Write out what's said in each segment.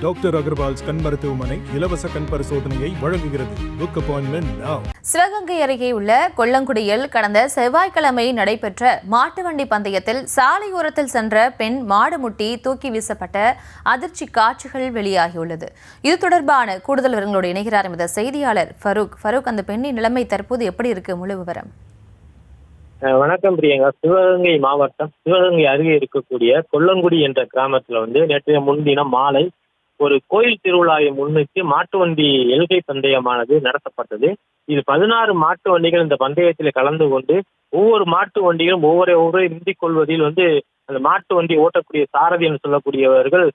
Doctor Agarwal's கண் மருத்துவமனை இலவச கண் பரிசோதனையை வழங்குகிறது. Book appointment now. சிவகங்கை அருகே உள்ள கொல்லங்குடியில் கடந்த செவ்வாய்க்கிழமை நடைபெற்ற மாட்டு வண்டி பந்தயத்தில் சாலையோரத்தில் சென்ற பெண் மாடு முட்டி தூக்கி வீசப்பட்ட அதிர்ச்சி காட்சிகள் வெளியாகியுள்ளது. இது தொடர்பான கூடுதல் விவரங்களோடு இணைகிறார் எமது செய்தியாளர் ஃபரூக். அந்த பெண்ணின் நிலைமை தற்போது எப்படி இருக்கு? முழு விவரம். வணக்கம் பிரியங்கா. சிவகங்கை மாவட்டம் சிவகங்கை அருகே இருக்கக்கூடிய கொல்லங்குடி என்ற கிராமத்துல நேற்றைய முன்தினம் மாலை ஒரு கோயில் திருவிழாவை முன்னிட்டு மாட்டு வண்டி எல்கை பந்தயமானது நடத்தப்பட்டது. இது 16 மாட்டு வண்டிகள் இந்த பந்தயத்தில் கலந்து கொண்டு ஒவ்வொரு மாட்டு வண்டியும் ஒவ்வொரு முந்திக் கொள்வதில் அந்த மாட்டு வண்டி ஓட்டக்கூடிய சாரதி என்று சொல்லக்கூடியவர்கள்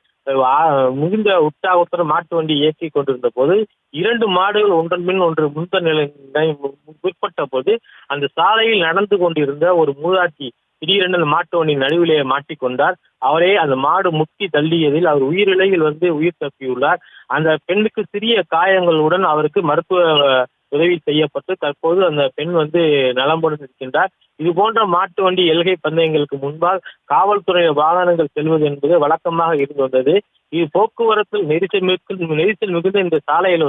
மிகுந்த உற்சாகத்துடன் மாட்டு வண்டி இயக்கி கொண்டிருந்த போது 2 மாடுகள் ஒன்றன் பின் ஒன்று முற்பட்ட போது அந்த சாலையில் நடந்து கொண்டிருந்த ஒரு மூதாட்டி திடீரென அந்த மாட்டு வண்டி நடுவிலே மாட்டிக்கொண்டார். அவரே அந்த மாடு முட்டி தள்ளியதில் அவர் உயிரிழையில் உயிர் தப்பியுள்ளார். அந்த பெண்ணுக்கு சிறிய காயங்களுடன் அவருக்கு மருத்துவ உதவி செய்யப்பட்டு தற்போது அந்த பெண் நலமுடன் இருக்கின்றார். இது போன்ற மாட்டு வண்டி எல்கை பந்தயங்களுக்கு முன்பால் காவல்துறை வாகனங்கள் செல்வது என்பது வழக்கமாக இருந்து வந்தது. இது போக்குவரத்தில் நெரிசல் மிகுந்த இந்த சாலையில்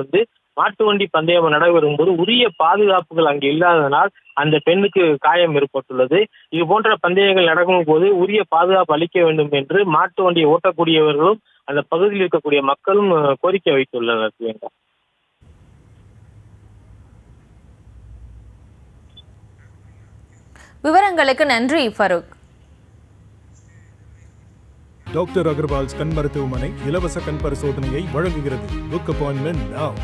மாட்டு வண்டி பந்தயம் நடைபெறும் போது உரிய பாதுகாப்புகள் அங்கு இல்லாததனால் அந்த பெண்ணுக்கு காயம் ஏற்பட்டுள்ளது. இது போன்ற பந்தயங்கள் நடக்கும் போது உரிய பாதுகாப்பு அளிக்க வேண்டும் என்று மாட்டு வண்டியை ஓட்டக்கூடியவர்களும் அந்த பகுதியில் இருக்கக்கூடிய மக்களும் கோரிக்கை வைத்துள்ளனர். பிரியங்கா, விவரங்களுக்கு நன்றி ஃபரூக். டாக்டர் அகர்வால்ஸ் கண் மருத்துவமனை இலவச கண் பரிசோதனையை வழங்குகிறது. Book appointment now.